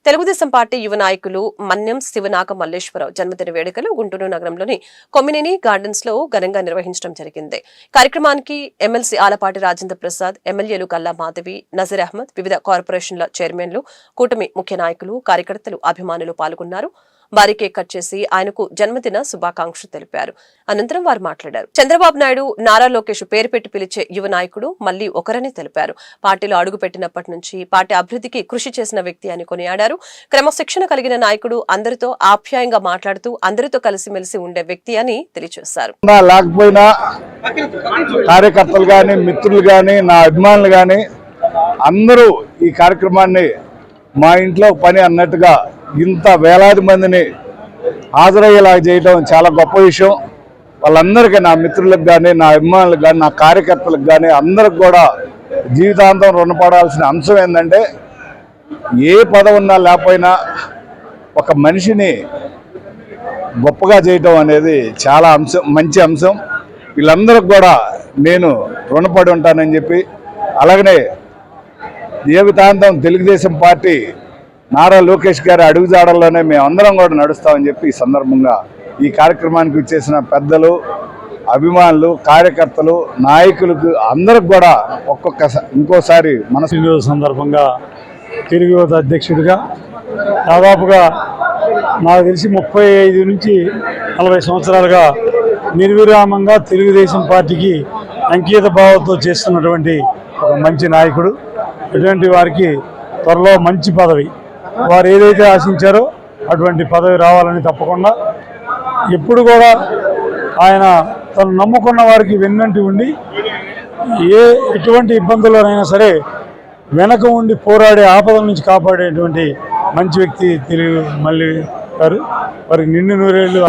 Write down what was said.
Telugu Desam party యువ నాయకులు మన్యం శివనాగ మల్లేశ్వరరావు జన్మదిన వేడుకలు గుంటూరు నగరంలోని కొమ్మినేని గార్డెన్స్ లో ఘనంగా నిర్వహించడం జరిగింది. కార్యక్రమానికి ఎమ్మెల్సీ ఆలపాటి రాజేంద్ర ప్రసాద్, ఎమ్మెల్యేలు గల్లా మాధవి, నజీర్ అహ్మద్, వివిధ కార్పొరేషన్ల చైర్మన్లు, కూటమి ముఖ్య నాయకులు, కార్యకర్తలు, అభిమానులు పాల్గొన్నారు. భారీ కేక్ కట్ చేసి ఆయనకు జన్మదిన శుభాకాంక్షలు తెలిపారు. అనంతరం వారు మాట్లాడారు. చంద్రబాబు నాయుడు, నారా లోకేష్ పేరు పెట్టి పిలిచే యువ నాయకుడు మళ్లీ ఒకరని తెలిపారు. పార్టీలో అడుగుపెట్టినప్పటి నుంచి పార్టీ అభివృద్ధికి కృషి చేసిన వ్యక్తి అని కొనియాడారు. క్రమశిక్షణ కలిగిన నాయకుడు, అందరితో ఆప్యాయంగా మాట్లాడుతూ అందరితో కలిసిమెలిసి ఉండే వ్యక్తి అని తెలియజేశారు. లేకపోయినా కార్యకర్తలు గాని, మిత్రులు గాని, నా అభిమానులు గాని అందరూ ఈ కార్యక్రమాన్ని మా ఇంట్లో పని అన్నట్టుగా ఇంత వేలాది మందిని హాజరయ్యేలా చేయడం చాలా గొప్ప విషయం. వాళ్ళందరికీ, నా మిత్రులకు కానీ, నా అభిమానులకు కానీ, నా కార్యకర్తలకు కానీ అందరికి కూడా జీవితాంతం రుణపడాల్సిన అంశం ఏంటంటే, ఏ పదవి ఉన్నా లేకపోయినా ఒక మనిషిని గొప్పగా చేయటం అనేది చాలా మంచి అంశం. వీళ్ళందరికి కూడా నేను రుణపడి ఉంటానని చెప్పి, అలాగనే జీవితాంతం తెలుగుదేశం పార్టీ నారా లోకేష్ గారి అడుగుజాడల్లోనే మేమందరం కూడా నడుస్తామని చెప్పి ఈ సందర్భంగా ఈ కార్యక్రమానికి వచ్చేసిన పెద్దలు, అభిమానులు, కార్యకర్తలు, నాయకులకు అందరికి కూడా ఇంకోసారి మనసు సందర్భంగా తెలుగు యువత అధ్యక్షుడిగా దాదాపుగా నాకు తెలిసి 35 నుంచి 40 సంవత్సరాలుగా నిర్విరామంగా తెలుగుదేశం పార్టీకి అంకిత భావంతో చేస్తున్నటువంటి ఒక మంచి నాయకుడు. ఇటువంటి వారికి త్వరలో మంచి పదవి, వారు ఏదైతే ఆశించారో అటువంటి పదవి రావాలని తప్పకుండా ఎప్పుడు కూడా ఆయన తను నమ్ముకున్న వారికి వెన్నంటి ఉండి ఎటువంటి ఇబ్బందుల్లోనైనా సరే వెనక ఉండి పోరాడే, ఆపదల నుంచి కాపాడేటువంటి మంచి వ్యక్తి తెలుగు మల్లి గారు. వారికి నిండు నూరేళ్లు